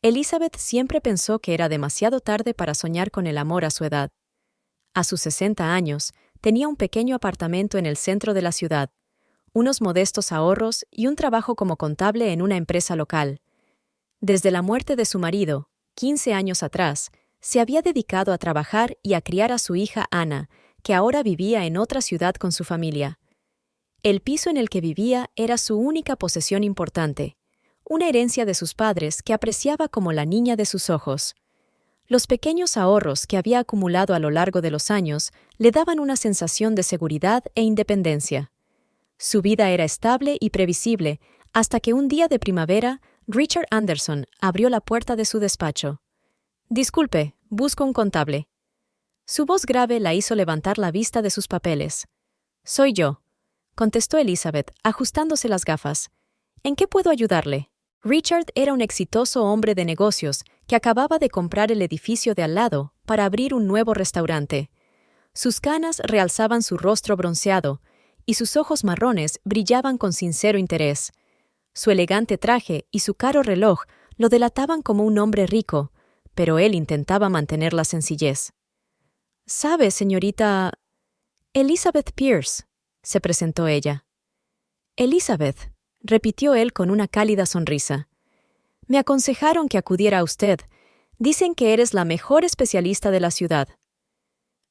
Elizabeth siempre pensó que era demasiado tarde para soñar con el amor a su edad. A sus 60 años, tenía un pequeño apartamento en el centro de la ciudad, unos modestos ahorros y un trabajo como contable en una empresa local. Desde la muerte de su marido, 15 años atrás, se había dedicado a trabajar y a criar a su hija Anna, que ahora vivía en otra ciudad con su familia. El piso en el que vivía era su única posesión importante, una herencia de sus padres que apreciaba como la niña de sus ojos. Los pequeños ahorros que había acumulado a lo largo de los años le daban una sensación de seguridad e independencia. Su vida era estable y previsible, hasta que un día de primavera, Richard Anderson abrió la puerta de su despacho. «Disculpe, busco un contable». Su voz grave la hizo levantar la vista de sus papeles. «Soy yo», contestó Elizabeth, ajustándose las gafas. «¿En qué puedo ayudarle?» Richard era un exitoso hombre de negocios que acababa de comprar el edificio de al lado para abrir un nuevo restaurante. Sus canas realzaban su rostro bronceado, y sus ojos marrones brillaban con sincero interés. Su elegante traje y su caro reloj lo delataban como un hombre rico, pero él intentaba mantener la sencillez. «¿Sabe, señorita...» «Elizabeth Pierce», se presentó ella. «Elizabeth», repitió él con una cálida sonrisa. «Me aconsejaron que acudiera a usted. Dicen que eres la mejor especialista de la ciudad».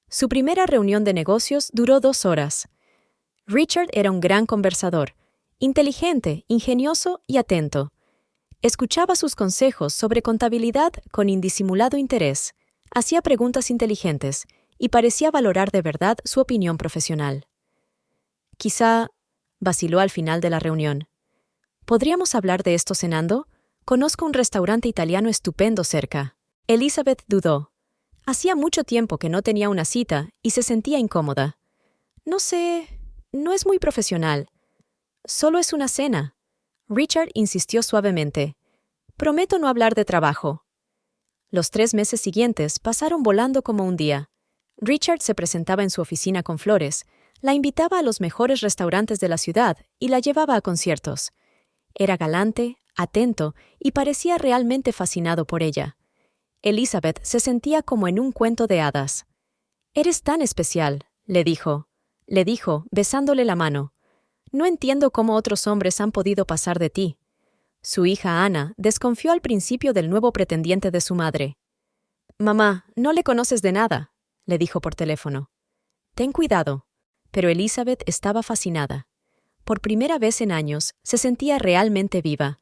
Su primera reunión de negocios duró 2 horas. Richard era un gran conversador, inteligente, ingenioso y atento. Escuchaba sus consejos sobre contabilidad con indisimulado interés, hacía preguntas inteligentes y parecía valorar de verdad su opinión profesional. «Quizá», vaciló al final de la reunión, «¿podríamos hablar de esto cenando? Conozco un restaurante italiano estupendo cerca». Elizabeth dudó. Hacía mucho tiempo que no tenía una cita y se sentía incómoda. «No sé, no es muy profesional. Solo es una cena». Richard insistió suavemente. «Prometo no hablar de trabajo». Los 3 meses siguientes pasaron volando como un día. Richard se presentaba en su oficina con flores, la invitaba a los mejores restaurantes de la ciudad y la llevaba a conciertos. Era galante, atento y parecía realmente fascinado por ella. Elizabeth se sentía como en un cuento de hadas. «Eres tan especial», le dijo, besándole la mano. «No entiendo cómo otros hombres han podido pasar de ti». Su hija Anna desconfió al principio del nuevo pretendiente de su madre. «Mamá, no le conoces de nada», le dijo por teléfono. «Ten cuidado». Pero Elizabeth estaba fascinada. Por primera vez en años, se sentía realmente viva.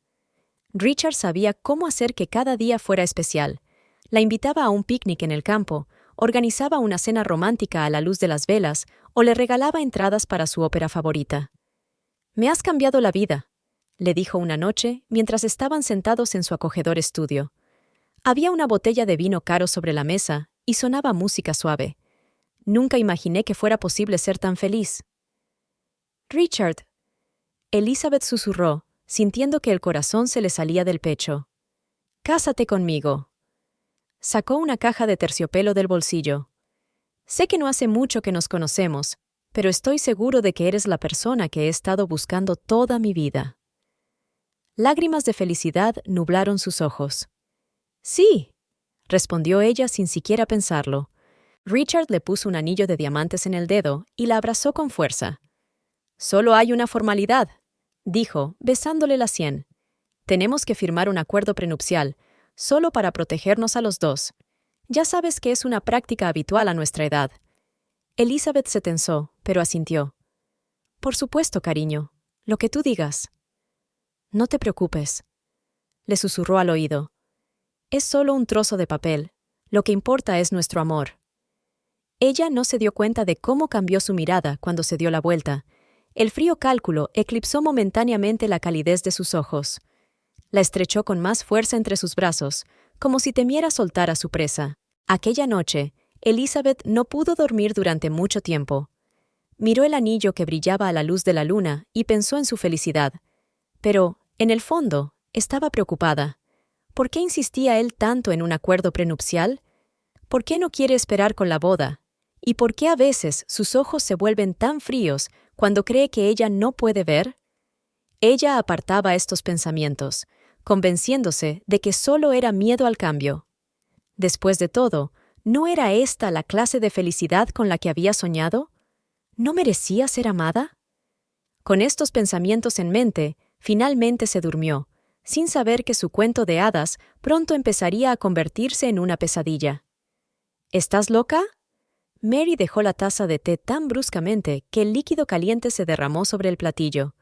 Richard sabía cómo hacer que cada día fuera especial. La invitaba a un picnic en el campo, organizaba una cena romántica a la luz de las velas o le regalaba entradas para su ópera favorita. «Me has cambiado la vida», le dijo una noche mientras estaban sentados en su acogedor estudio. Había una botella de vino caro sobre la mesa y sonaba música suave. «Nunca imaginé que fuera posible ser tan feliz». «Richard», Elizabeth susurró, sintiendo que el corazón se le salía del pecho. «Cásate conmigo». Sacó una caja de terciopelo del bolsillo. «Sé que no hace mucho que nos conocemos, pero estoy seguro de que eres la persona que he estado buscando toda mi vida». Lágrimas de felicidad nublaron sus ojos. «Sí», respondió ella sin siquiera pensarlo. Richard le puso un anillo de diamantes en el dedo y la abrazó con fuerza. «Solo hay una formalidad», dijo, besándole la sien. «Tenemos que firmar un acuerdo prenupcial, solo para protegernos a los dos. Ya sabes que es una práctica habitual a nuestra edad». Elizabeth se tensó, pero asintió. «Por supuesto, cariño. Lo que tú digas». «No te preocupes», le susurró al oído. «Es solo un trozo de papel. Lo que importa es nuestro amor». Ella no se dio cuenta de cómo cambió su mirada cuando se dio la vuelta. El frío cálculo eclipsó momentáneamente la calidez de sus ojos. La estrechó con más fuerza entre sus brazos, como si temiera soltar a su presa. Aquella noche, Elizabeth no pudo dormir durante mucho tiempo. Miró el anillo que brillaba a la luz de la luna y pensó en su felicidad. Pero, en el fondo, estaba preocupada. ¿Por qué insistía él tanto en un acuerdo prenupcial? ¿Por qué no quiere esperar con la boda? ¿Y por qué a veces sus ojos se vuelven tan fríos cuando cree que ella no puede ver? Ella apartaba estos pensamientos, convenciéndose de que solo era miedo al cambio. Después de todo, ¿no era esta la clase de felicidad con la que había soñado? ¿No merecía ser amada? Con estos pensamientos en mente, finalmente se durmió, sin saber que su cuento de hadas pronto empezaría a convertirse en una pesadilla. ¿Estás loca? Mary dejó la taza de té tan bruscamente que el líquido caliente se derramó sobre el platillo.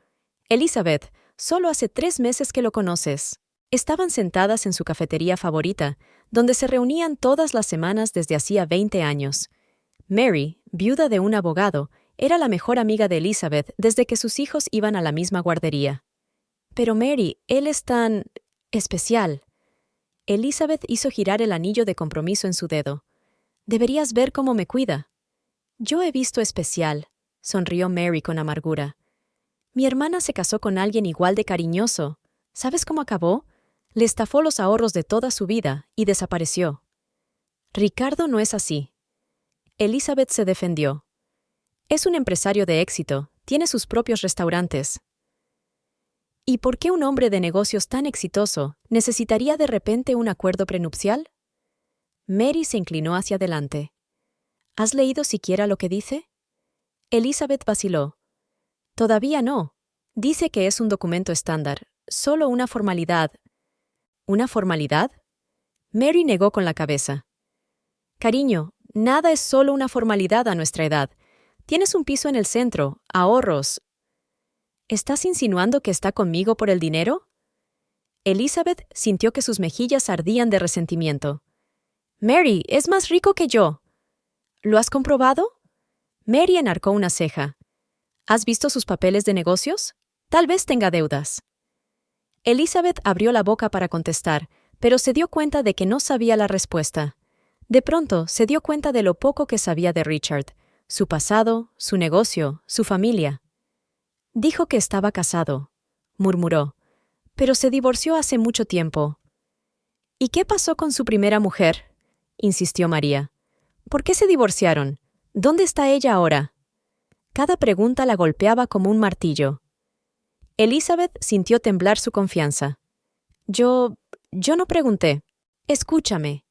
Elizabeth, solo hace 3 meses que lo conoces. Estaban sentadas en su cafetería favorita, donde se reunían todas las semanas desde hacía 20 años. Mary, viuda de un abogado, era la mejor amiga de Elizabeth desde que sus hijos iban a la misma guardería. Pero Mary, él es tan especial. Elizabeth hizo girar el anillo de compromiso en su dedo. Deberías ver cómo me cuida. Yo he visto especial, sonrió Mary con amargura. Mi hermana se casó con alguien igual de cariñoso. ¿Sabes cómo acabó? Le estafó los ahorros de toda su vida y desapareció. Ricardo no es así. Elizabeth se defendió. Es un empresario de éxito, tiene sus propios restaurantes. ¿Y por qué un hombre de negocios tan exitoso necesitaría de repente un acuerdo prenupcial? Mary se inclinó hacia adelante. ¿Has leído siquiera lo que dice? Elizabeth vaciló. Todavía no. Dice que es un documento estándar, solo una formalidad. ¿Una formalidad? Mary negó con la cabeza. Cariño, nada es solo una formalidad a nuestra edad. Tienes un piso en el centro, ahorros. ¿Estás insinuando que está conmigo por el dinero? Elizabeth sintió que sus mejillas ardían de resentimiento. Mary, es más rico que yo. ¿Lo has comprobado? Mary enarcó una ceja. ¿Has visto sus papeles de negocios? Tal vez tenga deudas. Elizabeth abrió la boca para contestar, pero se dio cuenta de que no sabía la respuesta. De pronto se dio cuenta de lo poco que sabía de Richard, su pasado, su negocio, su familia. Dijo que estaba casado, murmuró, pero se divorció hace mucho tiempo. ¿Y qué pasó con su primera mujer?, insistió María. ¿Por qué se divorciaron? ¿Dónde está ella ahora? Cada pregunta la golpeaba como un martillo. Elizabeth sintió temblar su confianza. Yo no pregunté. Escúchame.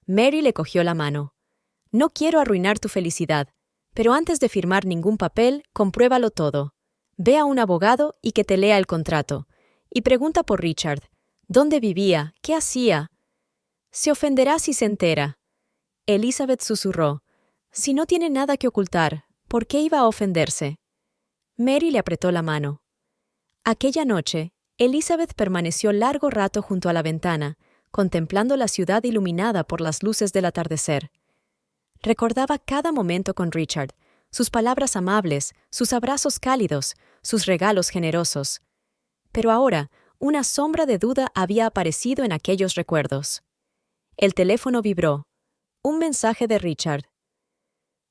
Mary le cogió la mano. No quiero arruinar tu felicidad, pero antes de firmar ningún papel, compruébalo todo. Ve a un abogado y que te lea el contrato. Y pregunta por Richard. ¿Dónde vivía? ¿Qué hacía? Se ofenderá si se entera. Elizabeth susurró. Si no tiene nada que ocultar, ¿por qué iba a ofenderse? Mary le apretó la mano. Aquella noche, Elizabeth permaneció largo rato junto a la ventana, contemplando la ciudad iluminada por las luces del atardecer. Recordaba cada momento con Richard, sus palabras amables, sus abrazos cálidos, sus regalos generosos. Pero ahora, una sombra de duda había aparecido en aquellos recuerdos. El teléfono vibró. Un mensaje de Richard.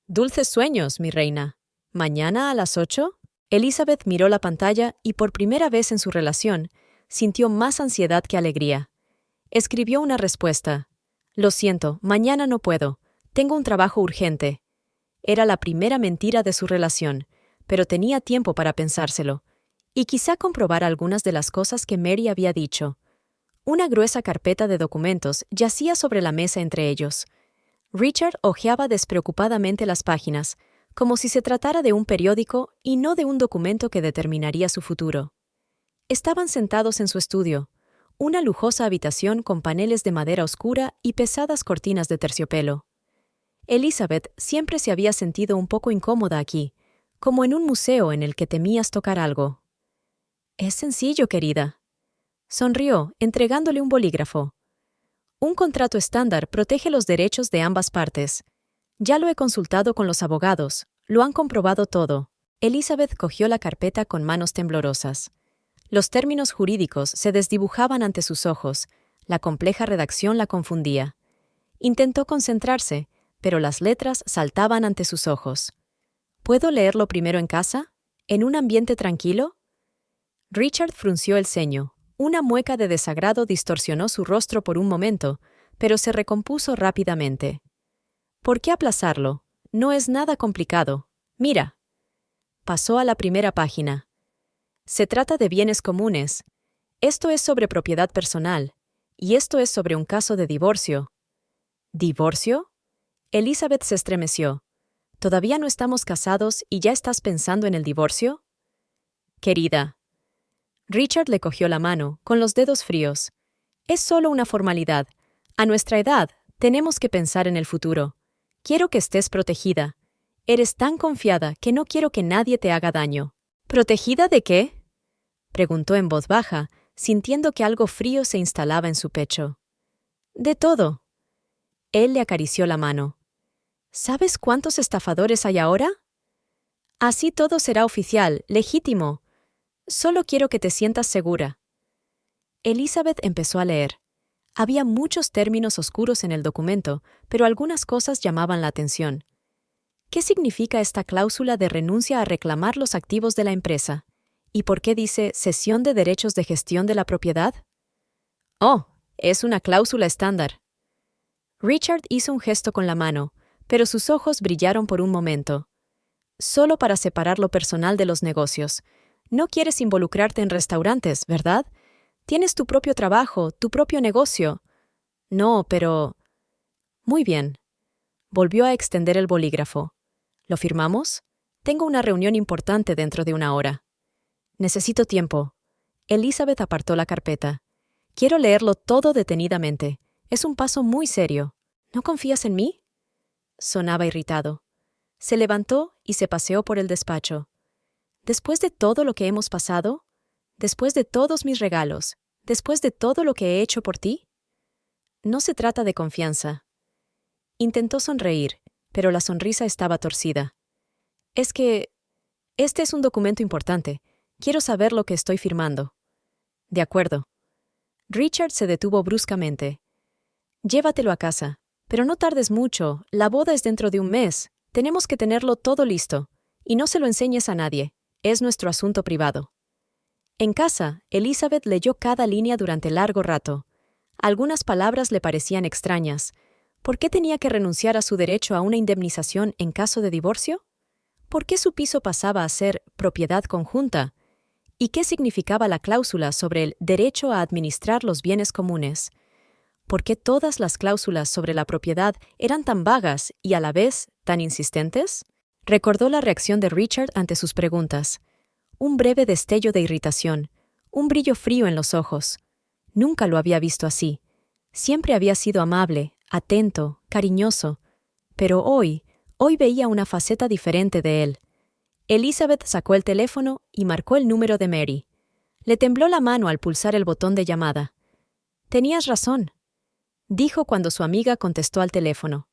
«Dulces sueños, mi reina. ¿Mañana a las 8?» Elizabeth miró la pantalla y por primera vez en su relación, sintió más ansiedad que alegría. Escribió una respuesta. «Lo siento, mañana no puedo. Tengo un trabajo urgente». Era la primera mentira de su relación, pero tenía tiempo para pensárselo, y quizá comprobar algunas de las cosas que Mary había dicho. Una gruesa carpeta de documentos yacía sobre la mesa entre ellos. Richard hojeaba despreocupadamente las páginas, como si se tratara de un periódico y no de un documento que determinaría su futuro. Estaban sentados en su estudio, una lujosa habitación con paneles de madera oscura y pesadas cortinas de terciopelo. Elizabeth siempre se había sentido un poco incómoda aquí, como en un museo en el que temías tocar algo. «Es sencillo, querida». Sonrió, entregándole un bolígrafo. Un contrato estándar protege los derechos de ambas partes. Ya lo he consultado con los abogados, lo han comprobado todo. Elizabeth cogió la carpeta con manos temblorosas. Los términos jurídicos se desdibujaban ante sus ojos, la compleja redacción la confundía. Intentó concentrarse, pero las letras saltaban ante sus ojos. ¿Puedo leerlo primero en casa? ¿En un ambiente tranquilo? Richard frunció el ceño. Una mueca de desagrado distorsionó su rostro por un momento, pero se recompuso rápidamente. ¿Por qué aplazarlo? No es nada complicado. Mira. Pasó a la primera página. Se trata de bienes comunes. Esto es sobre propiedad personal, y esto es sobre un caso de divorcio. ¿Divorcio? Elizabeth se estremeció. ¿Todavía no estamos casados y ya estás pensando en el divorcio? Querida. Richard le cogió la mano, con los dedos fríos. Es solo una formalidad. A nuestra edad, tenemos que pensar en el futuro. Quiero que estés protegida. Eres tan confiada que no quiero que nadie te haga daño. ¿Protegida de qué? Preguntó en voz baja, sintiendo que algo frío se instalaba en su pecho. De todo. Él le acarició la mano. ¿Sabes cuántos estafadores hay ahora? Así todo será oficial, legítimo. Solo quiero que te sientas segura. Elizabeth empezó a leer. Había muchos términos oscuros en el documento, pero algunas cosas llamaban la atención. ¿Qué significa esta cláusula de renuncia a reclamar los activos de la empresa? ¿Y por qué dice cesión de derechos de gestión de la propiedad? Oh, es una cláusula estándar. Richard hizo un gesto con la mano, pero sus ojos brillaron por un momento. Solo para separar lo personal de los negocios. No quieres involucrarte en restaurantes, ¿verdad? Tienes tu propio trabajo, tu propio negocio. No, pero... Muy bien. Volvió a extender el bolígrafo. ¿Lo firmamos? Tengo una reunión importante dentro de una hora. Necesito tiempo. Elizabeth apartó la carpeta. Quiero leerlo todo detenidamente. Es un paso muy serio. ¿No confías en mí? Sonaba irritado. Se levantó y se paseó por el despacho. Después de todo lo que hemos pasado, después de todos mis regalos, después de todo lo que he hecho por ti, no se trata de confianza. Intentó sonreír, pero la sonrisa estaba torcida. Es que... Este es un documento importante. Quiero saber lo que estoy firmando. De acuerdo. Richard se detuvo bruscamente. Llévatelo a casa. Pero no tardes mucho. La boda es dentro de un mes. Tenemos que tenerlo todo listo. Y no se lo enseñes a nadie. Es nuestro asunto privado. En casa, Elizabeth leyó cada línea durante largo rato. Algunas palabras le parecían extrañas. ¿Por qué tenía que renunciar a su derecho a una indemnización en caso de divorcio? ¿Por qué su piso pasaba a ser propiedad conjunta? ¿Y qué significaba la cláusula sobre el derecho a administrar los bienes comunes? ¿Por qué todas las cláusulas sobre la propiedad eran tan vagas y a la vez tan insistentes? Recordó la reacción de Richard ante sus preguntas. Un breve destello de irritación, un brillo frío en los ojos. Nunca lo había visto así. Siempre había sido amable, atento, cariñoso. Pero hoy veía una faceta diferente de él. Elizabeth sacó el teléfono y marcó el número de Mary. Le tembló la mano al pulsar el botón de llamada. «Tenías razón», dijo cuando su amiga contestó al teléfono.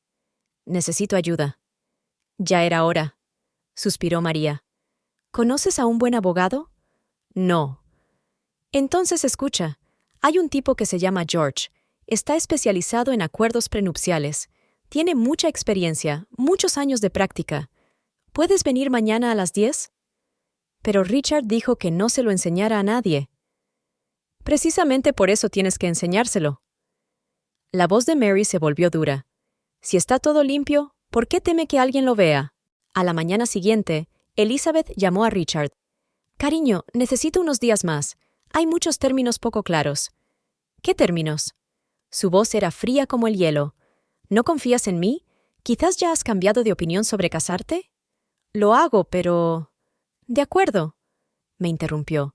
«Necesito ayuda». «Ya era hora», suspiró María. ¿Conoces a un buen abogado? No. Entonces escucha. Hay un tipo que se llama George. Está especializado en acuerdos prenupciales. Tiene mucha experiencia, muchos años de práctica. ¿Puedes venir mañana a las 10? Pero Richard dijo que no se lo enseñara a nadie. Precisamente por eso tienes que enseñárselo. La voz de Mary se volvió dura. Si está todo limpio, ¿por qué teme que alguien lo vea? A la mañana siguiente, Elizabeth llamó a Richard. «Cariño, necesito unos días más. Hay muchos términos poco claros». «¿Qué términos?» Su voz era fría como el hielo. «¿No confías en mí? ¿Quizás ya has cambiado de opinión sobre casarte?» «Lo hago, pero...» «De acuerdo», me interrumpió.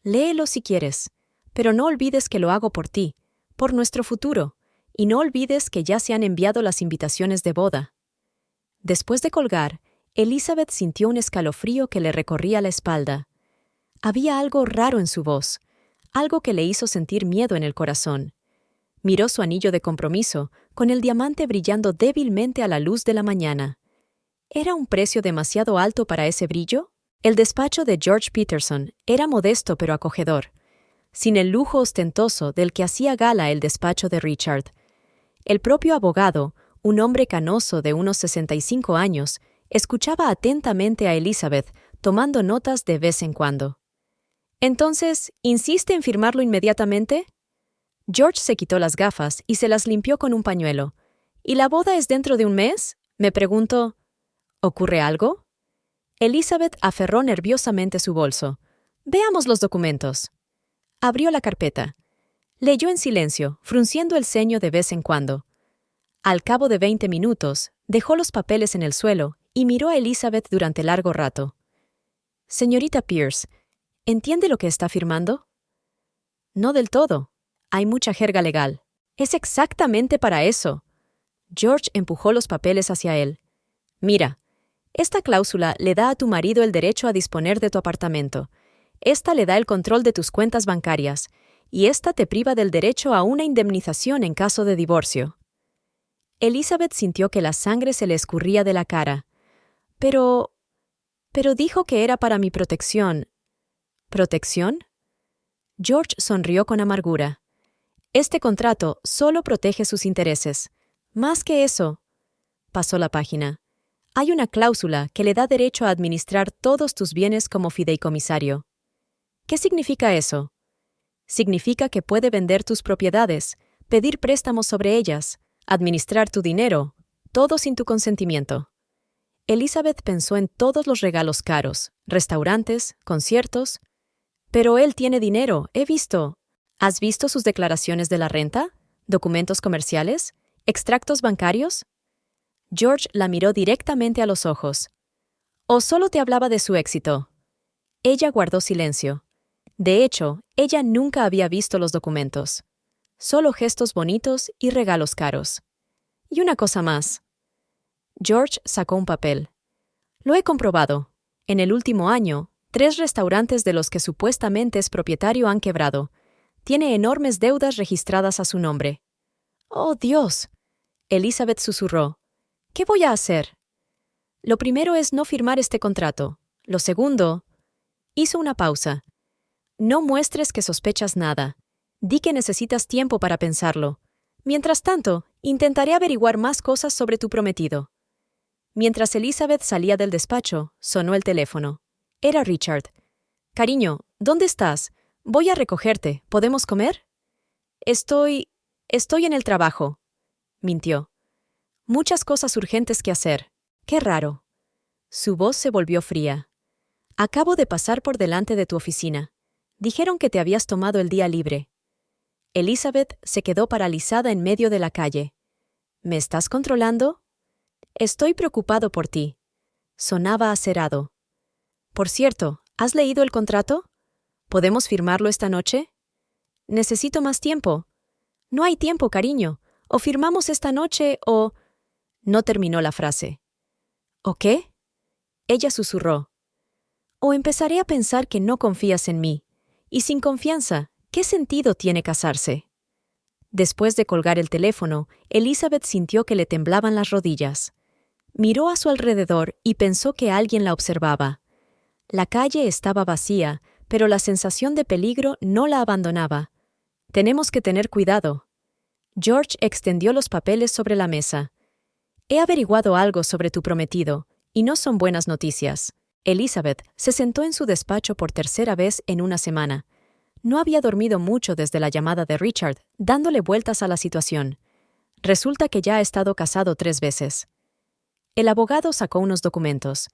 «Léelo si quieres. Pero no olvides que lo hago por ti, por nuestro futuro, y no olvides que ya se han enviado las invitaciones de boda». Después de colgar, Elizabeth sintió un escalofrío que le recorría la espalda. Había algo raro en su voz, algo que le hizo sentir miedo en el corazón. Miró su anillo de compromiso, con el diamante brillando débilmente a la luz de la mañana. ¿Era un precio demasiado alto para ese brillo? El despacho de George Peterson era modesto pero acogedor, sin el lujo ostentoso del que hacía gala el despacho de Richard. El propio abogado, un hombre canoso de unos 65 años, escuchaba atentamente a Elizabeth, tomando notas de vez en cuando. «Entonces, ¿insiste en firmarlo inmediatamente?» George se quitó las gafas y se las limpió con un pañuelo. «¿Y la boda es dentro de un mes?» Me preguntó. ¿Ocurre algo? Elizabeth aferró nerviosamente su bolso. «Veamos los documentos». Abrió la carpeta. Leyó en silencio, frunciendo el ceño de vez en cuando. Al cabo de 20 minutos, dejó los papeles en el suelo y miró a Elizabeth durante largo rato. «Señorita Pierce, ¿entiende lo que está firmando?» «No del todo. Hay mucha jerga legal. Es exactamente para eso». George empujó los papeles hacia él. «Mira, esta cláusula le da a tu marido el derecho a disponer de tu apartamento. Esta le da el control de tus cuentas bancarias, y esta te priva del derecho a una indemnización en caso de divorcio». Elizabeth sintió que la sangre se le escurría de la cara. Pero dijo que era para mi protección. ¿Protección? George sonrió con amargura. Este contrato solo protege sus intereses. Más que eso. Pasó la página. Hay una cláusula que le da derecho a administrar todos tus bienes como fideicomisario. ¿Qué significa eso? Significa que puede vender tus propiedades, pedir préstamos sobre ellas, administrar tu dinero, todo sin tu consentimiento. Elizabeth pensó en todos los regalos caros, restaurantes, conciertos. Pero él tiene dinero, he visto. ¿Has visto sus declaraciones de la renta? ¿Documentos comerciales? ¿Extractos bancarios? George la miró directamente a los ojos. ¿O solo te hablaba de su éxito? Ella guardó silencio. De hecho, ella nunca había visto los documentos. Solo gestos bonitos y regalos caros. Y una cosa más. George sacó un papel. Lo he comprobado. En el último año, 3 restaurantes de los que supuestamente es propietario han quebrado. Tiene enormes deudas registradas a su nombre. ¡Oh, Dios! Elizabeth susurró. ¿Qué voy a hacer? Lo primero es no firmar este contrato. Lo segundo... Hizo una pausa. No muestres que sospechas nada. Di que necesitas tiempo para pensarlo. Mientras tanto, intentaré averiguar más cosas sobre tu prometido. Mientras Elizabeth salía del despacho, sonó el teléfono. Era Richard. «Cariño, ¿dónde estás? Voy a recogerte. ¿Podemos comer?» Estoy en el trabajo», mintió. «Muchas cosas urgentes que hacer. Qué raro». Su voz se volvió fría. «Acabo de pasar por delante de tu oficina. Dijeron que te habías tomado el día libre». Elizabeth se quedó paralizada en medio de la calle. «¿Me estás controlando?» «Estoy preocupado por ti». Sonaba acerado. «Por cierto, ¿has leído el contrato? ¿Podemos firmarlo esta noche?» «Necesito más tiempo». «No hay tiempo, cariño. O firmamos esta noche o...» No terminó la frase. «¿O qué?» Ella susurró. «O empezaré a pensar que no confías en mí. Y sin confianza, ¿qué sentido tiene casarse?» Después de colgar el teléfono, Elizabeth sintió que le temblaban las rodillas. Miró a su alrededor y pensó que alguien la observaba. La calle estaba vacía, pero la sensación de peligro no la abandonaba. «Tenemos que tener cuidado». George extendió los papeles sobre la mesa. «He averiguado algo sobre tu prometido, y no son buenas noticias». Elizabeth se sentó en su despacho por tercera vez en una semana. No había dormido mucho desde la llamada de Richard, dándole vueltas a la situación. Resulta que ya ha estado casado 3 veces. El abogado sacó unos documentos.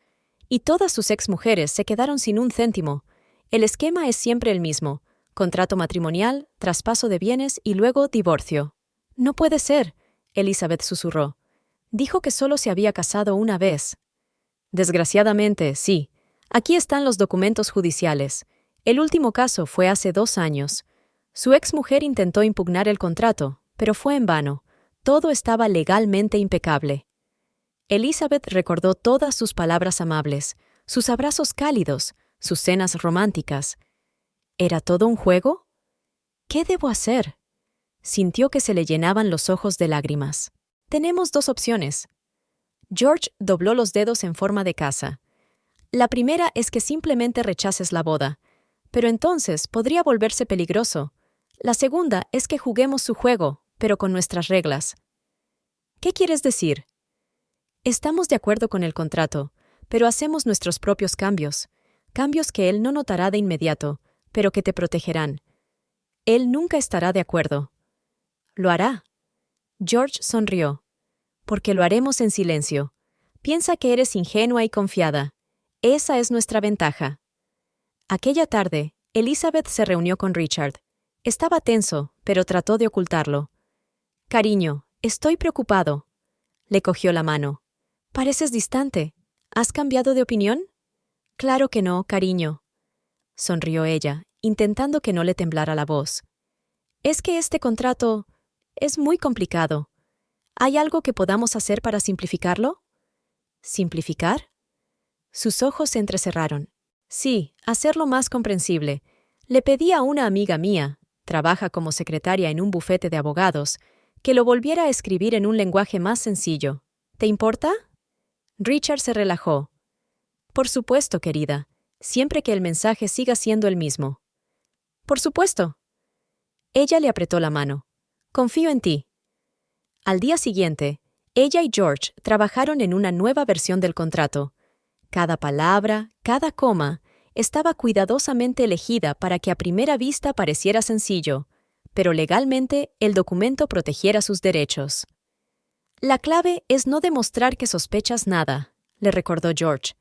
Y todas sus exmujeres se quedaron sin un céntimo. El esquema es siempre el mismo. Contrato matrimonial, traspaso de bienes y luego divorcio. «No puede ser», Elizabeth susurró. «Dijo que solo se había casado una vez». «Desgraciadamente, sí. Aquí están los documentos judiciales. El último caso fue hace 2 años. Su exmujer intentó impugnar el contrato, pero fue en vano. Todo estaba legalmente impecable». Elizabeth recordó todas sus palabras amables, sus abrazos cálidos, sus cenas románticas. ¿Era todo un juego? ¿Qué debo hacer? Sintió que se le llenaban los ojos de lágrimas. Tenemos 2 opciones. George dobló los dedos en forma de casa. La primera es que simplemente rechaces la boda, pero entonces podría volverse peligroso. La segunda es que juguemos su juego, pero con nuestras reglas. ¿Qué quieres decir? Estamos de acuerdo con el contrato, pero hacemos nuestros propios cambios. Cambios que él no notará de inmediato, pero que te protegerán. Él nunca estará de acuerdo. ¿Lo hará? George sonrió. Porque lo haremos en silencio. Piensa que eres ingenua y confiada. Esa es nuestra ventaja. Aquella tarde, Elizabeth se reunió con Richard. Estaba tenso, pero trató de ocultarlo. Cariño, estoy preocupado. Le cogió la mano. Pareces distante. ¿Has cambiado de opinión? Claro que no, cariño. Sonrió ella, intentando que no le temblara la voz. Es que este contrato es muy complicado. ¿Hay algo que podamos hacer para simplificarlo? ¿Simplificar? Sus ojos se entrecerraron. Sí, hacerlo más comprensible. Le pedí a una amiga mía, trabaja como secretaria en un bufete de abogados, que lo volviera a escribir en un lenguaje más sencillo. ¿Te importa? Richard se relajó. Por supuesto, querida, siempre que el mensaje siga siendo el mismo. Por supuesto. Ella le apretó la mano. Confío en ti. Al día siguiente, ella y George trabajaron en una nueva versión del contrato. Cada palabra, cada coma, estaba cuidadosamente elegida para que a primera vista pareciera sencillo, pero legalmente el documento protegiera sus derechos. La clave es no demostrar que sospechas nada, le recordó George.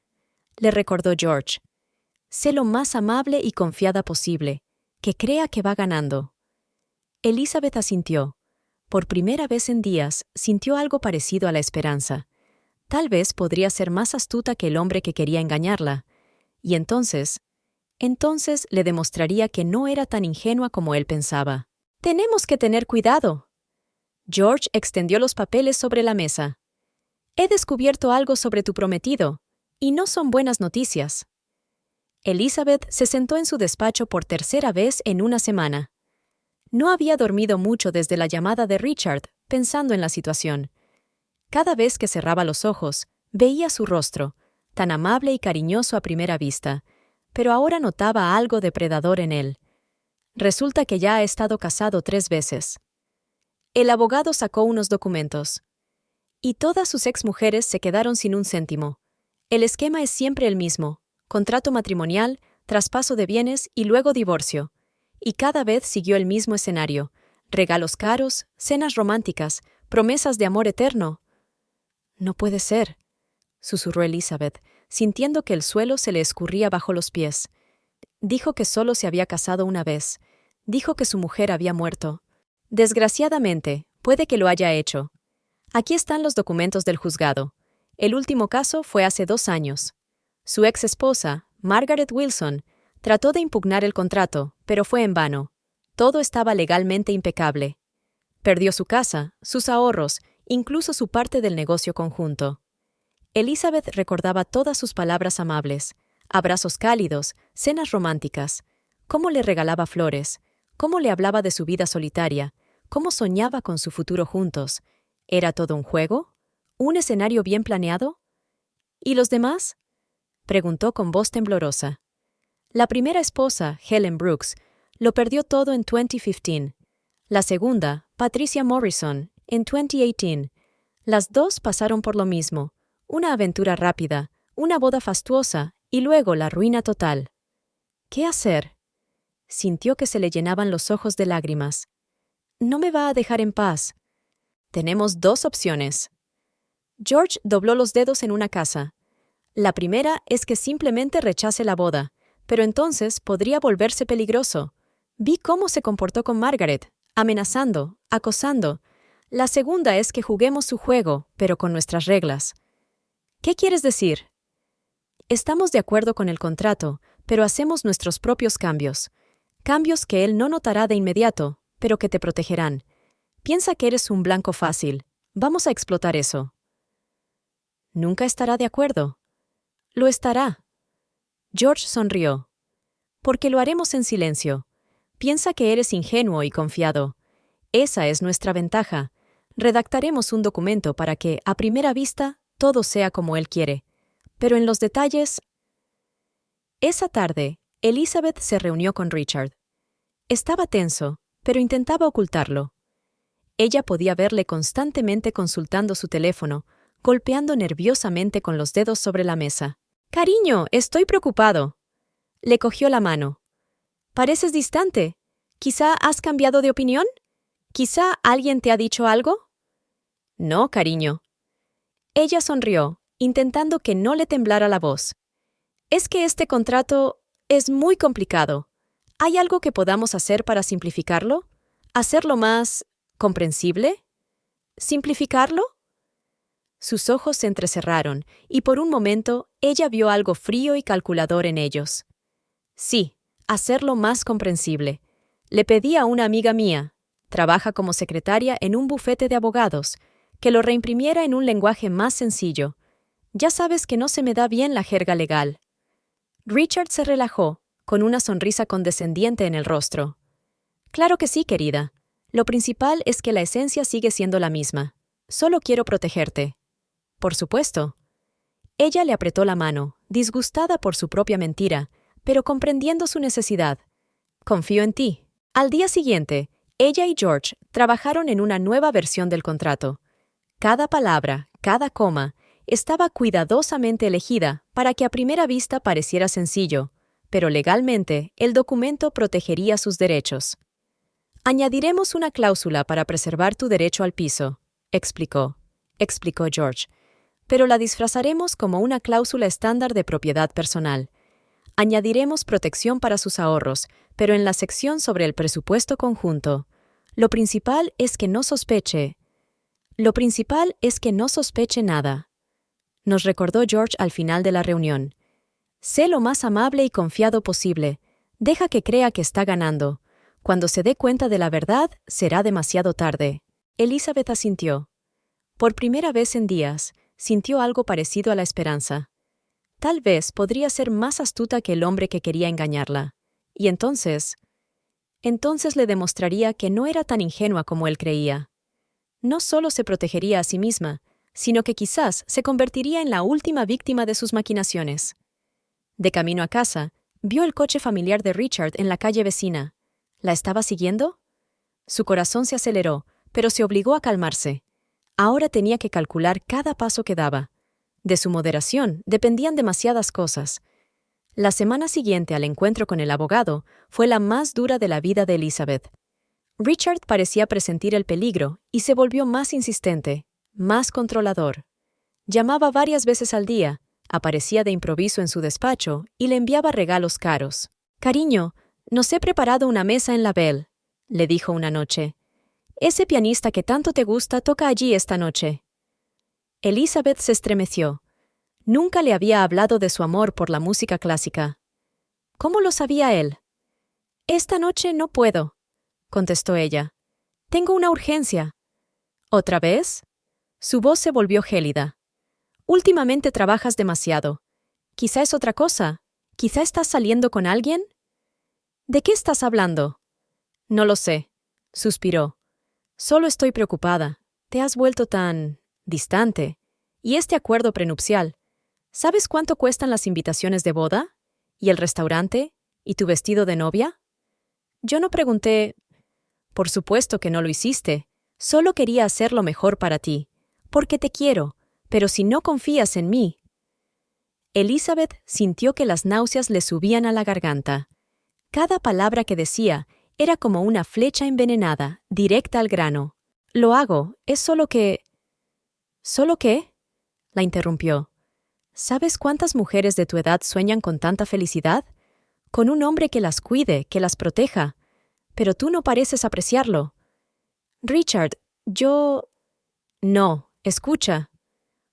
Sé lo más amable y confiada posible, que crea que va ganando. Elizabeth asintió. Por primera vez en días, sintió algo parecido a la esperanza. Tal vez podría ser más astuta que el hombre que quería engañarla. Y entonces le demostraría que no era tan ingenua como él pensaba. Tenemos que tener cuidado. George extendió los papeles sobre la mesa. He descubierto algo sobre tu prometido, y no son buenas noticias. Elizabeth se sentó en su despacho por tercera vez en una semana. No había dormido mucho desde la llamada de Richard, pensando en la situación. Cada vez que cerraba los ojos, veía su rostro, tan amable y cariñoso a primera vista, pero ahora notaba algo depredador en él. Resulta que ya ha estado casado 3 veces. El abogado sacó unos documentos. Y todas sus exmujeres se quedaron sin un céntimo. El esquema es siempre el mismo: contrato matrimonial, traspaso de bienes y luego divorcio. Y cada vez siguió el mismo escenario: regalos caros, cenas románticas, promesas de amor eterno. No puede ser, susurró Elizabeth, sintiendo que el suelo se le escurría bajo los pies. Dijo que solo se había casado una vez. Dijo que su mujer había muerto. Desgraciadamente, puede que lo haya hecho. Aquí están los documentos del juzgado. El último caso fue hace 2 años. Su ex esposa, Margaret Wilson, trató de impugnar el contrato, pero fue en vano. Todo estaba legalmente impecable. Perdió su casa, sus ahorros, incluso su parte del negocio conjunto. Elizabeth recordaba todas sus palabras amables, abrazos cálidos, cenas románticas, cómo le regalaba flores, cómo le hablaba de su vida solitaria, cómo soñaba con su futuro juntos. ¿Era todo un juego? ¿Un escenario bien planeado? ¿Y los demás?, preguntó con voz temblorosa. La primera esposa, Helen Brooks, lo perdió todo en 2015. La segunda, Patricia Morrison, en 2018. Las dos pasaron por lo mismo: una aventura rápida, una boda fastuosa y luego la ruina total. ¿Qué hacer? Sintió que se le llenaban los ojos de lágrimas. No me va a dejar en paz. Tenemos 2 opciones. George dobló los dedos en una casa. La primera es que simplemente rechace la boda, pero entonces podría volverse peligroso. Vi cómo se comportó con Margaret, amenazando, acosando. La segunda es que juguemos su juego, pero con nuestras reglas. ¿Qué quieres decir? Estamos de acuerdo con el contrato, pero hacemos nuestros propios cambios. Cambios que él no notará de inmediato, pero que te protegerán. Piensa que eres un blanco fácil. Vamos a explotar eso. Nunca estará de acuerdo. Lo estará. George sonrió. Porque lo haremos en silencio. Piensa que eres ingenuo y confiado. Esa es nuestra ventaja. Redactaremos un documento para que, a primera vista, todo sea como él quiere. Pero en los detalles... Esa tarde, Elizabeth se reunió con Richard. Estaba tenso, pero intentaba ocultarlo. Ella podía verle constantemente consultando su teléfono, golpeando nerviosamente con los dedos sobre la mesa. «Cariño, estoy preocupado». Le cogió la mano. «Pareces distante. ¿Quizá has cambiado de opinión? ¿Quizá alguien te ha dicho algo?» «No, cariño». Ella sonrió, intentando que no le temblara la voz. «Es que este contrato es muy complicado. ¿Hay algo que podamos hacer para simplificarlo? ¿Hacerlo más comprensible? ¿Simplificarlo? Sus ojos se entrecerraron, y por un momento ella vio algo frío y calculador en ellos. Sí, hacerlo más comprensible. Le pedí a una amiga mía, trabaja como secretaria en un bufete de abogados, que lo reimprimiera en un lenguaje más sencillo. Ya sabes que no se me da bien la jerga legal. Richard se relajó, con una sonrisa condescendiente en el rostro. Claro que sí, querida. Lo principal es que la esencia sigue siendo la misma. Solo quiero protegerte. Por supuesto. Ella le apretó la mano, disgustada por su propia mentira, pero comprendiendo su necesidad. Confío en ti. Al día siguiente, ella y George trabajaron en una nueva versión del contrato. Cada palabra, cada coma, estaba cuidadosamente elegida para que a primera vista pareciera sencillo, pero legalmente el documento protegería sus derechos. Añadiremos una cláusula para preservar tu derecho al piso, explicó George, pero la disfrazaremos como una cláusula estándar de propiedad personal. Añadiremos protección para sus ahorros, pero en la sección sobre el presupuesto conjunto. Lo principal es que no sospeche nada, nos recordó George al final de la reunión. Sé lo más amable y confiado posible. Deja que crea que está ganando. Cuando se dé cuenta de la verdad, será demasiado tarde. Elizabeth asintió. Por primera vez en días, sintió algo parecido a la esperanza. Tal vez podría ser más astuta que el hombre que quería engañarla. Y entonces le demostraría que no era tan ingenua como él creía. No solo se protegería a sí misma, sino que quizás se convertiría en la última víctima de sus maquinaciones. De camino a casa, vio el coche familiar de Richard en la calle vecina. ¿La estaba siguiendo? Su corazón se aceleró, pero se obligó a calmarse. Ahora tenía que calcular cada paso que daba. De su moderación dependían demasiadas cosas. La semana siguiente al encuentro con el abogado fue la más dura de la vida de Elizabeth. Richard parecía presentir el peligro y se volvió más insistente, más controlador. Llamaba varias veces al día, aparecía de improviso en su despacho y le enviaba regalos caros. «Cariño, nos he preparado una mesa en la Belle», le dijo una noche. «Ese pianista que tanto te gusta toca allí esta noche». Elizabeth se estremeció. Nunca le había hablado de su amor por la música clásica. ¿Cómo lo sabía él? «Esta noche no puedo», contestó ella. «Tengo una urgencia». ¿Otra vez? Su voz se volvió gélida. «Últimamente trabajas demasiado. Quizá es otra cosa. ¿Quizá estás saliendo con alguien?» «¿De qué estás hablando?» «No lo sé», suspiró. «Solo estoy preocupada. Te has vuelto tan distante. Y este acuerdo prenupcial. ¿Sabes cuánto cuestan las invitaciones de boda? ¿Y el restaurante? ¿Y tu vestido de novia?» Yo no pregunté. «Por supuesto que no lo hiciste. Solo quería hacer lo mejor para ti. Porque te quiero. Pero si no confías en mí». Elizabeth sintió que las náuseas le subían a la garganta. Cada palabra que decía era como una flecha envenenada, directa al grano. «Lo hago, es solo que...» «¿Solo qué?», la interrumpió. ¿Sabes cuántas mujeres de tu edad sueñan con tanta felicidad? Con un hombre que las cuide, que las proteja. Pero tú no pareces apreciarlo. «Richard, yo...» «No, escucha».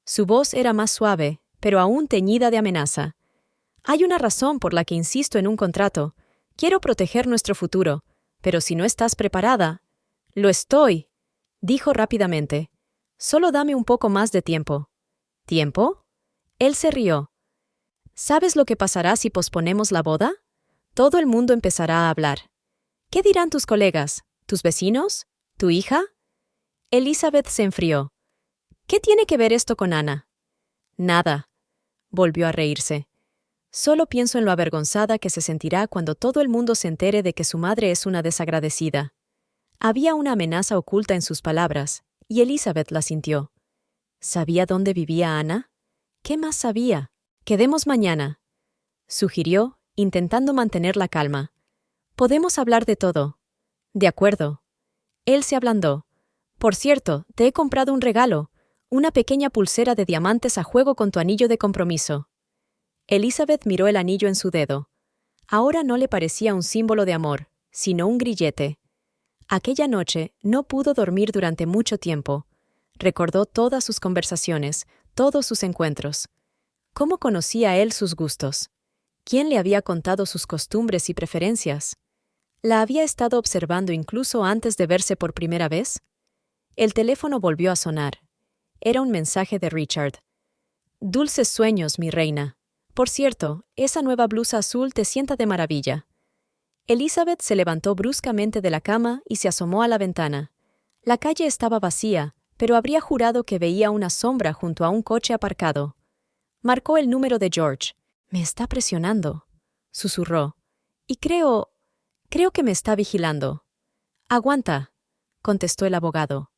Su voz era más suave, pero aún teñida de amenaza. «Hay una razón por la que insisto en un contrato. Quiero proteger nuestro futuro, pero si no estás preparada...» «Lo estoy», dijo rápidamente. «Solo dame un poco más de tiempo». «¿Tiempo?». Él se rió. ¿Sabes lo que pasará si posponemos la boda? Todo el mundo empezará a hablar. ¿Qué dirán tus colegas? ¿Tus vecinos? ¿Tu hija? Elizabeth se enfrió. ¿Qué tiene que ver esto con Ana? Nada. Volvió a reírse. Solo pienso en lo avergonzada que se sentirá cuando todo el mundo se entere de que su madre es una desagradecida. Había una amenaza oculta en sus palabras, y Elizabeth la sintió. ¿Sabía dónde vivía Ana? ¿Qué más sabía? «Quedemos mañana», sugirió, intentando mantener la calma. «Podemos hablar de todo». «De acuerdo». Él se ablandó. «Por cierto, te he comprado un regalo, una pequeña pulsera de diamantes a juego con tu anillo de compromiso». Elizabeth miró el anillo en su dedo. Ahora no le parecía un símbolo de amor, sino un grillete. Aquella noche no pudo dormir durante mucho tiempo. Recordó todas sus conversaciones, todos sus encuentros. ¿Cómo conocía él sus gustos? ¿Quién le había contado sus costumbres y preferencias? ¿La había estado observando incluso antes de verse por primera vez? El teléfono volvió a sonar. Era un mensaje de Richard. Dulces sueños, mi reina. Por cierto, esa nueva blusa azul te sienta de maravilla. Elizabeth se levantó bruscamente de la cama y se asomó a la ventana. La calle estaba vacía, pero habría jurado que veía una sombra junto a un coche aparcado. Marcó el número de George. «Me está presionando», susurró. «Y creo que me está vigilando». «Aguanta», contestó el abogado.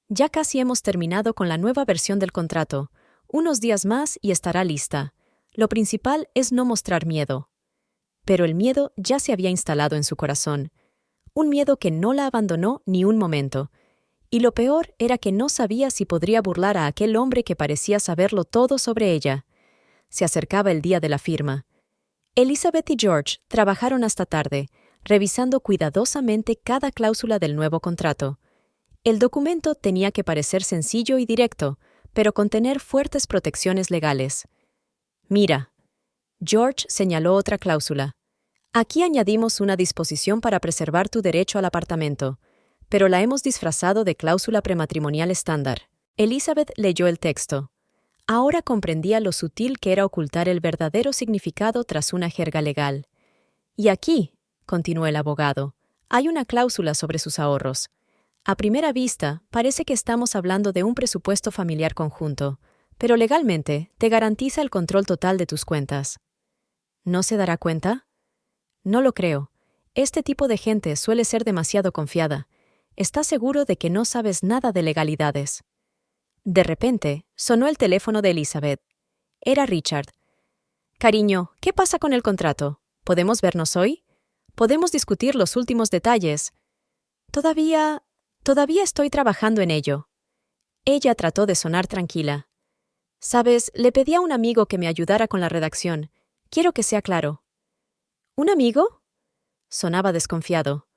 «Ya casi hemos terminado con la nueva versión del contrato. Unos días más y estará lista. Lo principal es no mostrar miedo». Pero el miedo ya se había instalado en su corazón. Un miedo que no la abandonó ni un momento. Y lo peor era que no sabía si podría burlar a aquel hombre que parecía saberlo todo sobre ella. Se acercaba el día de la firma. Elizabeth y George trabajaron hasta tarde, revisando cuidadosamente cada cláusula del nuevo contrato. El documento tenía que parecer sencillo y directo, pero contener fuertes protecciones legales. «Mira», George señaló otra cláusula. «Aquí añadimos una disposición para preservar tu derecho al apartamento, pero la hemos disfrazado de cláusula prematrimonial estándar». Elizabeth leyó el texto. Ahora comprendía lo sutil que era ocultar el verdadero significado tras una jerga legal. «Y aquí», continuó el abogado, «hay una cláusula sobre sus ahorros. A primera vista, parece que estamos hablando de un presupuesto familiar conjunto, pero legalmente te garantiza el control total de tus cuentas». «¿No se dará cuenta?» «No lo creo. Este tipo de gente suele ser demasiado confiada. ¿Estás seguro de que no sabes nada de legalidades?» De repente, sonó el teléfono de Elizabeth. Era Richard. «Cariño, ¿qué pasa con el contrato? ¿Podemos vernos hoy? Podemos discutir los últimos detalles». Todavía estoy trabajando en ello». Ella trató de sonar tranquila. «Sabes, le pedí a un amigo que me ayudara con la redacción. Quiero que sea claro». «¿Un amigo?» Sonaba desconfiado.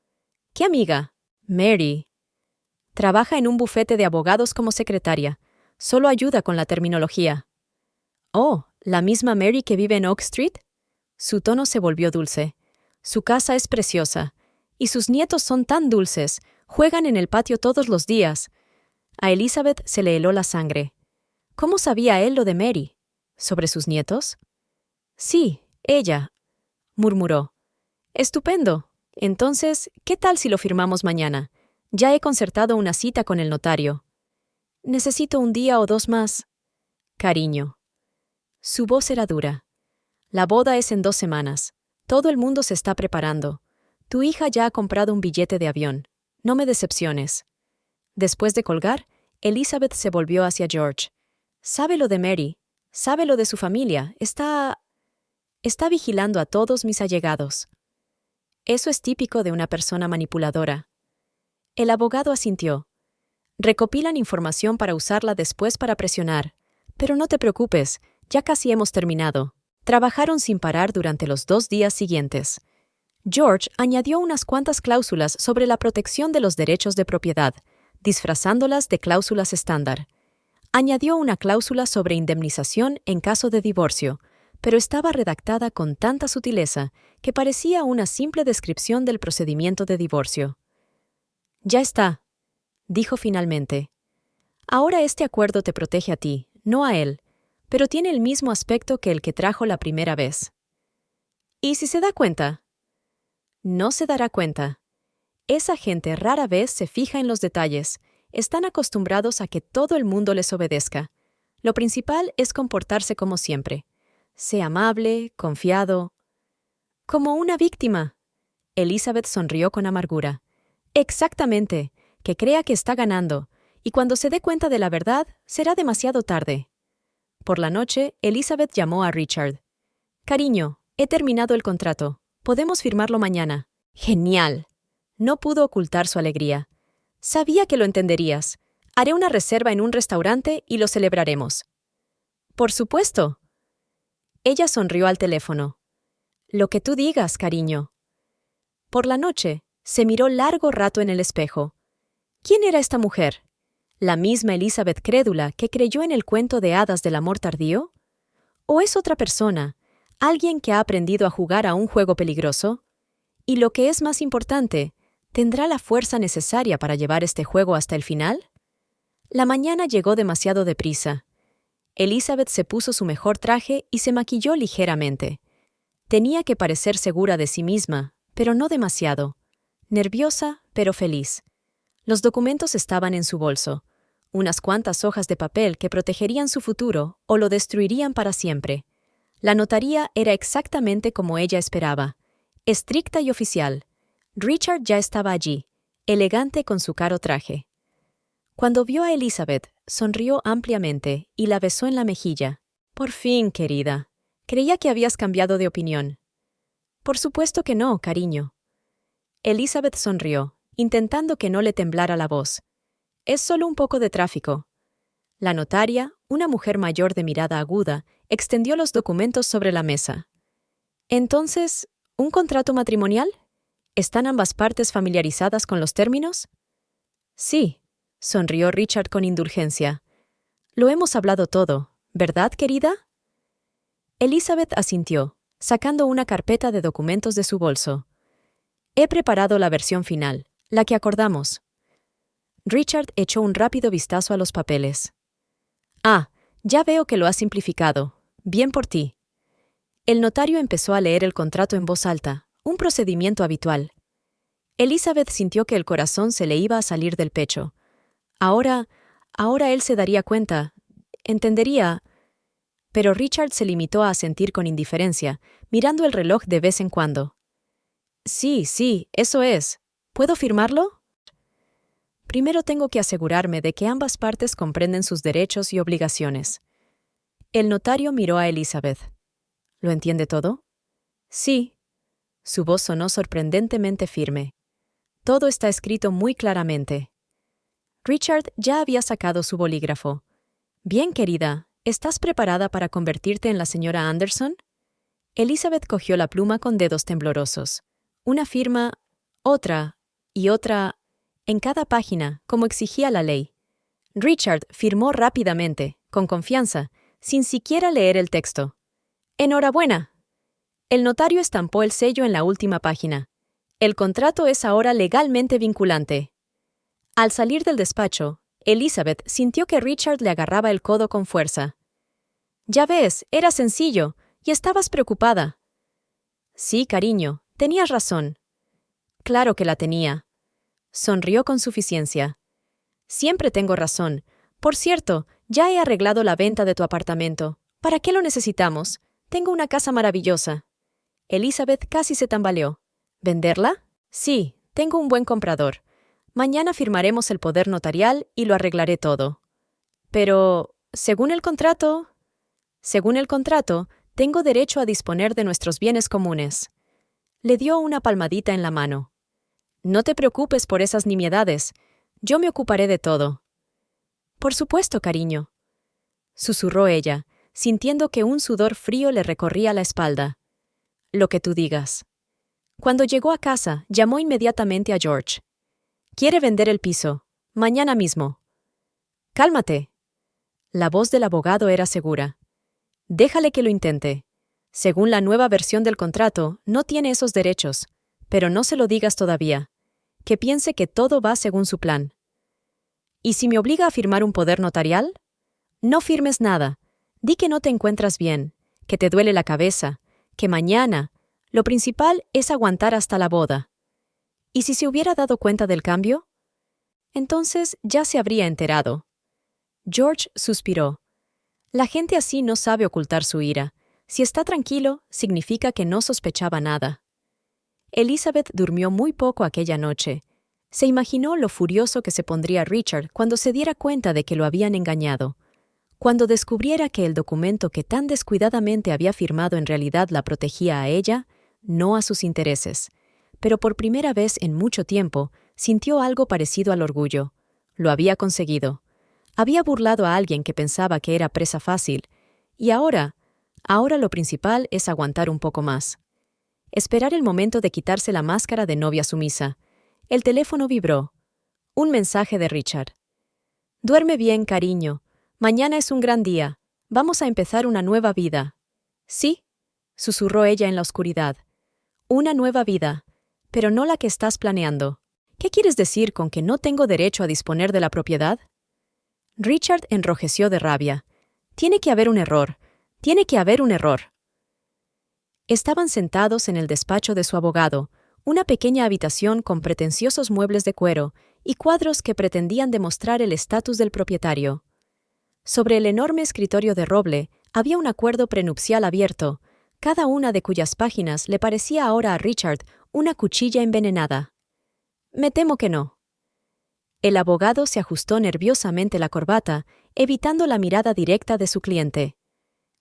«¿Qué amiga?» «Mary». «Trabaja en un bufete de abogados como secretaria. Solo ayuda con la terminología». «Oh, ¿la misma Mary que vive en Oak Street?» Su tono se volvió dulce. «Su casa es preciosa. Y sus nietos son tan dulces. Juegan en el patio todos los días». A Elizabeth se le heló la sangre. ¿Cómo sabía él lo de Mary? ¿Sobre sus nietos? «Sí, ella», murmuró. «Estupendo. Entonces, ¿qué tal si lo firmamos mañana? Ya he concertado una cita con el notario». «Necesito un día o dos más». «Cariño». Su voz era dura. «La boda es en 2 semanas. Todo el mundo se está preparando. Tu hija ya ha comprado un billete de avión. No me decepciones». Después de colgar, Elizabeth se volvió hacia George. «¿Sabe lo de Mary? ¿Sabe lo de su familia? Está vigilando a todos mis allegados». Eso es típico de una persona manipuladora. El abogado asintió. «Recopilan información para usarla después para presionar. Pero no te preocupes, ya casi hemos terminado». Trabajaron sin parar durante los 2 días siguientes. George añadió unas cuantas cláusulas sobre la protección de los derechos de propiedad, disfrazándolas de cláusulas estándar. Añadió una cláusula sobre indemnización en caso de divorcio, pero estaba redactada con tanta sutileza que parecía una simple descripción del procedimiento de divorcio. «Ya está», dijo finalmente. «Ahora este acuerdo te protege a ti, no a él, pero tiene el mismo aspecto que el que trajo la primera vez». «¿Y si se da cuenta?» «No se dará cuenta. Esa gente rara vez se fija en los detalles. Están acostumbrados a que todo el mundo les obedezca. Lo principal es comportarse como siempre. Sé amable, confiado». «Como una víctima». Elizabeth sonrió con amargura. «Exactamente, que crea que está ganando, y cuando se dé cuenta de la verdad, será demasiado tarde». Por la noche, Elizabeth llamó a Richard. «Cariño, he terminado el contrato. Podemos firmarlo mañana». «Genial». No pudo ocultar su alegría. «Sabía que lo entenderías. Haré una reserva en un restaurante y lo celebraremos». «Por supuesto». Ella sonrió al teléfono. Lo que tú digas, cariño. Por la noche, se miró largo rato en el espejo. ¿Quién era esta mujer? ¿La misma Elizabeth crédula que creyó en el cuento de hadas del amor tardío? ¿O es otra persona, alguien que ha aprendido a jugar a un juego peligroso? Y lo que es más importante, ¿tendrá la fuerza necesaria para llevar este juego hasta el final? La mañana llegó demasiado deprisa. Elizabeth se puso su mejor traje y se maquilló ligeramente. Tenía que parecer segura de sí misma, pero no demasiado. Nerviosa, pero feliz. Los documentos estaban en su bolso, unas cuantas hojas de papel que protegerían su futuro o lo destruirían para siempre. La notaría era exactamente como ella esperaba, estricta y oficial. Richard ya estaba allí, elegante con su caro traje. Cuando vio a Elizabeth, sonrió ampliamente y la besó en la mejilla. «Por fin, querida. Creía que habías cambiado de opinión». «Por supuesto que no, cariño». Elizabeth sonrió, intentando que no le temblara la voz. «Es solo un poco de tráfico». La notaria, una mujer mayor de mirada aguda, extendió los documentos sobre la mesa. «Entonces, ¿un contrato matrimonial? ¿Están ambas partes familiarizadas con los términos?» «Sí», sonrió Richard con indulgencia. «Lo hemos hablado todo, ¿verdad, querida?» Elizabeth asintió, sacando una carpeta de documentos de su bolso. «He preparado la versión final, la que acordamos». Richard echó un rápido vistazo a los papeles. «Ah, ya veo que lo has simplificado. Bien por ti». El notario empezó a leer el contrato en voz alta, un procedimiento habitual. Elizabeth sintió que el corazón se le iba a salir del pecho. Ahora él se daría cuenta, entendería. Pero Richard se limitó a asentir con indiferencia, mirando el reloj de vez en cuando. Sí, eso es. ¿Puedo firmarlo? Primero tengo que asegurarme de que ambas partes comprenden sus derechos y obligaciones. El notario miró a Elizabeth. ¿Lo entiende todo? Sí. Su voz sonó sorprendentemente firme. Todo está escrito muy claramente. Richard ya había sacado su bolígrafo. Bien, querida, ¿estás preparada para convertirte en la señora Anderson? Elizabeth cogió la pluma con dedos temblorosos. Una firma, otra y otra, en cada página, como exigía la ley. Richard firmó rápidamente, con confianza, sin siquiera leer el texto. ¡Enhorabuena! El notario estampó el sello en la última página. El contrato es ahora legalmente vinculante. Al salir del despacho, Elizabeth sintió que Richard le agarraba el codo con fuerza. «Ya ves, era sencillo, y estabas preocupada». «Sí, cariño, tenías razón». «Claro que la tenía». Sonrió con suficiencia. «Siempre tengo razón. Por cierto, ya he arreglado la venta de tu apartamento. ¿Para qué lo necesitamos? Tengo una casa maravillosa». Elizabeth casi se tambaleó. «¿Venderla?» «Sí, tengo un buen comprador. Mañana firmaremos el poder notarial y lo arreglaré todo». «Pero, según el contrato...» «Según el contrato, tengo derecho a disponer de nuestros bienes comunes». Le dio una palmadita en la mano. «No te preocupes por esas nimiedades. Yo me ocuparé de todo». «Por supuesto, cariño», susurró ella, sintiendo que un sudor frío le recorría la espalda. «Lo que tú digas». Cuando llegó a casa, llamó inmediatamente a George. «Quiere vender el piso. Mañana mismo». «Cálmate». La voz del abogado era segura. «Déjale que lo intente. Según la nueva versión del contrato, no tiene esos derechos, pero no se lo digas todavía. Que piense que todo va según su plan». «¿Y si me obliga a firmar un poder notarial?» «No firmes nada. Di que no te encuentras bien, que te duele la cabeza, que mañana... Lo principal es aguantar hasta la boda». ¿Y si se hubiera dado cuenta del cambio? Entonces ya se habría enterado. George suspiró. La gente así no sabe ocultar su ira. Si está tranquilo, significa que no sospechaba nada. Elizabeth durmió muy poco aquella noche. Se imaginó lo furioso que se pondría Richard cuando se diera cuenta de que lo habían engañado. Cuando descubriera que el documento que tan descuidadamente había firmado en realidad la protegía a ella, no a sus intereses. Pero por primera vez en mucho tiempo sintió algo parecido al orgullo. Lo había conseguido. Había burlado a alguien que pensaba que era presa fácil. Y ahora lo principal es aguantar un poco más. esperar el momento de quitarse la máscara de novia sumisa. El teléfono vibró. Un mensaje de Richard. «Duerme bien, cariño. Mañana es un gran día. Vamos a empezar una nueva vida». «Sí», susurró ella en la oscuridad. «Una nueva vida, pero no la que estás planeando. ¿Qué quieres decir con que no tengo derecho a disponer de la propiedad?» Richard enrojeció de rabia. «Tiene que haber un error. Tiene que haber un error». Estaban sentados en el despacho de su abogado, una pequeña habitación con pretenciosos muebles de cuero y cuadros que pretendían demostrar el estatus del propietario. Sobre el enorme escritorio de roble había un acuerdo prenupcial abierto, cada una de cuyas páginas le parecía ahora a Richard una cuchilla envenenada. «Me temo que no». El abogado se ajustó nerviosamente la corbata, evitando la mirada directa de su cliente.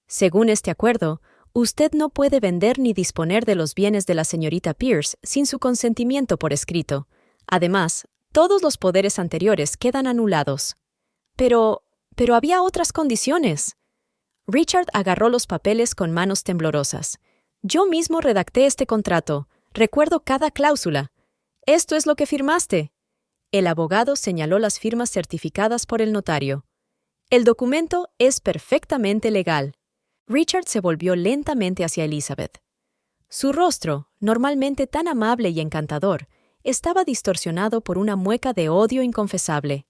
«Según este acuerdo, usted no puede vender ni disponer de los bienes de la señorita Pierce sin su consentimiento por escrito. Además, todos los poderes anteriores quedan anulados». Pero había otras condiciones. Richard agarró los papeles con manos temblorosas. «Yo mismo redacté este contrato. Recuerdo cada cláusula. Esto es lo que firmaste». El abogado señaló las firmas certificadas por el notario. «El documento es perfectamente legal». Richard se volvió lentamente hacia Elizabeth. Su rostro, normalmente tan amable y encantador, estaba distorsionado por una mueca de odio inconfesable.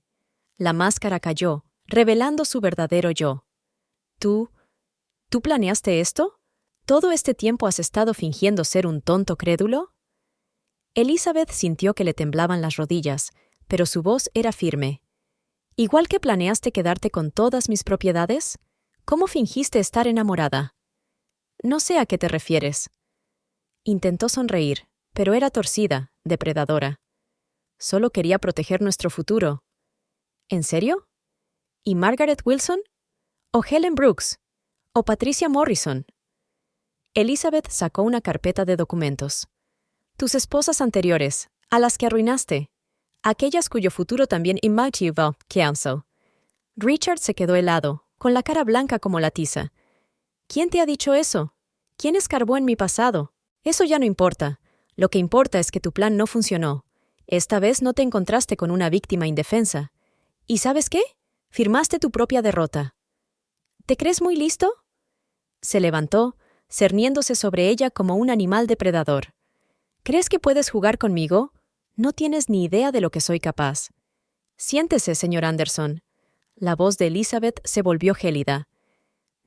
La máscara cayó, revelando su verdadero yo. ¿Tú planeaste esto? ¿Todo este tiempo has estado fingiendo ser un tonto crédulo?» Elizabeth sintió que le temblaban las rodillas, pero su voz era firme. «¿Igual que planeaste quedarte con todas mis propiedades? ¿Cómo fingiste estar enamorada?» «No sé a qué te refieres». Intentó sonreír, pero era torcida, depredadora. «Solo quería proteger nuestro futuro». «¿En serio? ¿Y Margaret Wilson? ¿O Helen Brooks? ¿O Patricia Morrison?» Elizabeth sacó una carpeta de documentos. «Tus esposas anteriores, a las que arruinaste. Aquellas cuyo futuro también imaginaba Council». Richard se quedó helado, con la cara blanca como la tiza. «¿Quién te ha dicho eso? ¿Quién escarbó en mi pasado? Eso ya no importa. Lo que importa es que tu plan no funcionó. Esta vez no te encontraste con una víctima indefensa. ¿Y sabes qué? Firmaste tu propia derrota». «¿Te crees muy listo?» Se levantó, cerniéndose sobre ella como un animal depredador. «¿Crees que puedes jugar conmigo? No tienes ni idea de lo que soy capaz». «Siéntese, señor Anderson». La voz de Elizabeth se volvió gélida.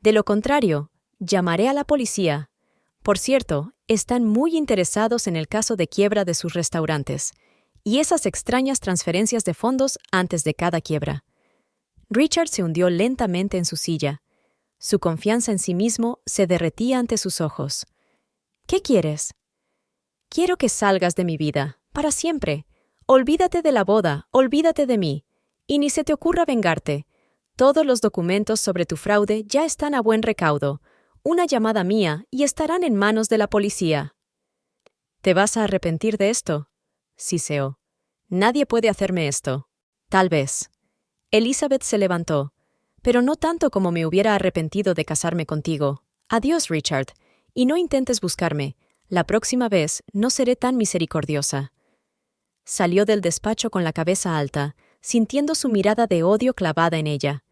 «De lo contrario, llamaré a la policía. Por cierto, están muy interesados en el caso de quiebra de sus restaurantes y esas extrañas transferencias de fondos antes de cada quiebra». Richard se hundió lentamente en su silla. Su confianza en sí mismo se derretía ante sus ojos. «¿Qué quieres?» «Quiero que salgas de mi vida, para siempre. Olvídate de la boda, olvídate de mí. Y ni se te ocurra vengarte. Todos los documentos sobre tu fraude ya están a buen recaudo. Una llamada mía y estarán en manos de la policía». «¿Te vas a arrepentir de esto?» siseó. «Nadie puede hacerme esto». «Tal vez». Elizabeth se levantó. «Pero no tanto como me hubiera arrepentido de casarme contigo. Adiós, Richard. Y no intentes buscarme. La próxima vez no seré tan misericordiosa». Salió del despacho con la cabeza alta, sintiendo su mirada de odio clavada en ella.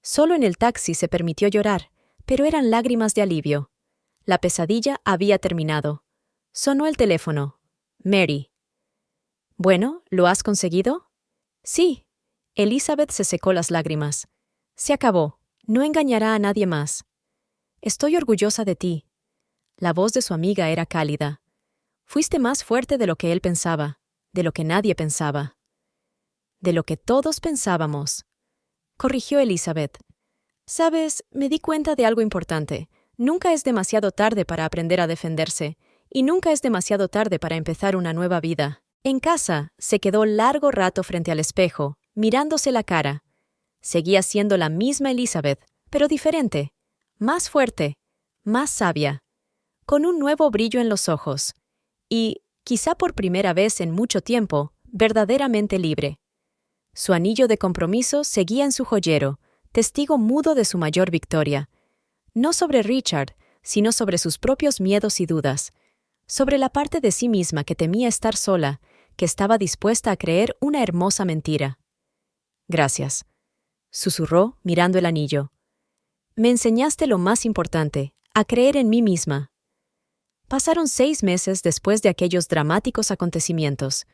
Solo en el taxi se permitió llorar, pero eran lágrimas de alivio. La pesadilla había terminado. Sonó el teléfono. Mary. «Bueno, ¿lo has conseguido?» «Sí». Elizabeth se secó las lágrimas. «Se acabó. No engañará a nadie más». «Estoy orgullosa de ti». La voz de su amiga era cálida. «Fuiste más fuerte de lo que él pensaba, de lo que nadie pensaba». «De lo que todos pensábamos», corrigió Elizabeth. «Sabes, me di cuenta de algo importante. Nunca es demasiado tarde para aprender a defenderse, y nunca es demasiado tarde para empezar una nueva vida». En casa, se quedó largo rato frente al espejo, mirándose la cara. Seguía siendo la misma Elizabeth, pero diferente, más fuerte, más sabia, con un nuevo brillo en los ojos, y, quizá por primera vez en mucho tiempo, verdaderamente libre. Su anillo de compromiso seguía en su joyero, testigo mudo de su mayor victoria. No sobre Richard, sino sobre sus propios miedos y dudas. sobre la parte de sí misma que temía estar sola, que estaba dispuesta a creer una hermosa mentira. «Gracias», susurró, mirando el anillo. «Me enseñaste lo más importante, a creer en mí misma». Pasaron 6 meses después de aquellos dramáticos acontecimientos.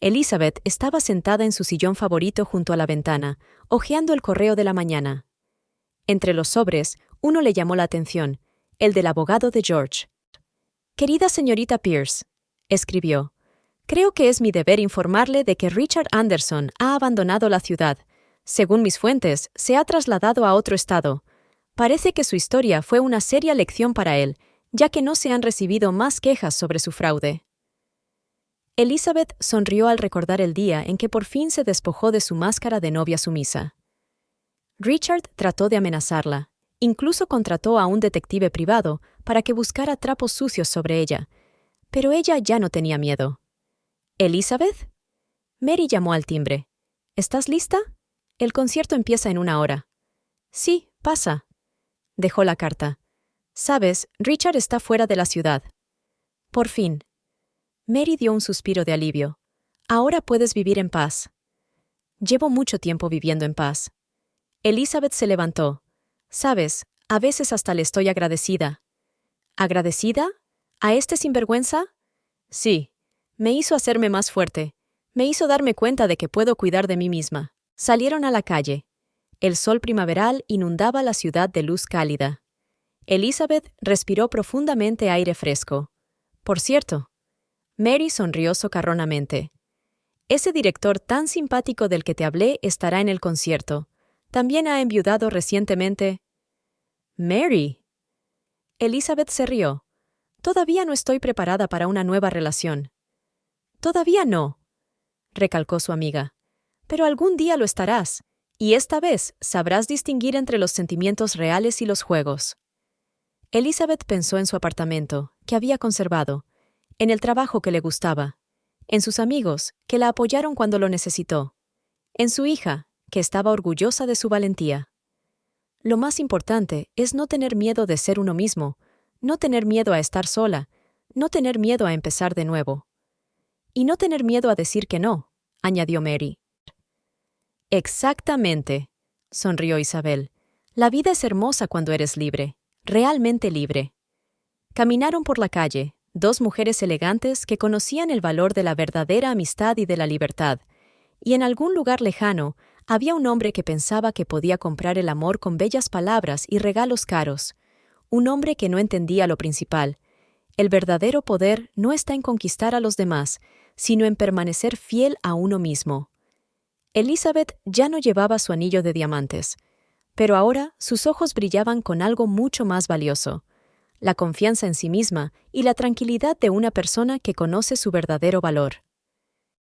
Elizabeth estaba sentada en su sillón favorito junto a la ventana, hojeando el correo de la mañana. Entre los sobres, uno le llamó la atención, el del abogado de George. «Querida señorita Pierce», escribió, «creo que es mi deber informarle de que Richard Anderson ha abandonado la ciudad. Según mis fuentes, se ha trasladado a otro estado. Parece que su historia fue una seria lección para él, ya que no se han recibido más quejas sobre su fraude». Elizabeth sonrió al recordar el día en que por fin se despojó de su máscara de novia sumisa. Richard trató de amenazarla, incluso contrató a un detective privado para que buscara trapos sucios sobre ella, pero ella ya no tenía miedo. «¿Elizabeth?» Mary llamó al timbre. «¿Estás lista? El concierto empieza en 1 hora». «Sí, pasa». Dejó la carta. «Sabes, Richard está fuera de la ciudad». «Por fin». Mary dio un suspiro de alivio. «Ahora puedes vivir en paz». «Llevo mucho tiempo viviendo en paz». Elizabeth se levantó. «Sabes, a veces hasta le estoy agradecida». «¿Agradecida? ¿A este sinvergüenza?» «Sí. Me hizo hacerme más fuerte. Me hizo darme cuenta de que puedo cuidar de mí misma». Salieron a la calle. El sol primaveral inundaba la ciudad de luz cálida. Elizabeth respiró profundamente aire fresco. «Por cierto». Mary sonrió socarronamente. «Ese director tan simpático del que te hablé estará en el concierto. También ha enviudado recientemente». «Mary». Elizabeth se rió. «Todavía no estoy preparada para una nueva relación». «Todavía no», recalcó su amiga. «Pero algún día lo estarás, y esta vez sabrás distinguir entre los sentimientos reales y los juegos». Elizabeth pensó en su apartamento, que había conservado, en el trabajo que le gustaba, en sus amigos, que la apoyaron cuando lo necesitó, en su hija, que estaba orgullosa de su valentía. Lo más importante es no tener miedo de ser uno mismo, no tener miedo a estar sola, no tener miedo a empezar de nuevo. Y no tener miedo a decir que no, añadió Mary. «Exactamente», sonrió Isabel. «La vida es hermosa cuando eres libre, realmente libre». Caminaron por la calle, 2 mujeres elegantes que conocían el valor de la verdadera amistad y de la libertad, y en algún lugar lejano había un hombre que pensaba que podía comprar el amor con bellas palabras y regalos caros, un hombre que no entendía lo principal. El verdadero poder no está en conquistar a los demás, sino en permanecer fiel a uno mismo. Elizabeth ya no llevaba su anillo de diamantes, pero ahora sus ojos brillaban con algo mucho más valioso: la confianza en sí misma y la tranquilidad de una persona que conoce su verdadero valor.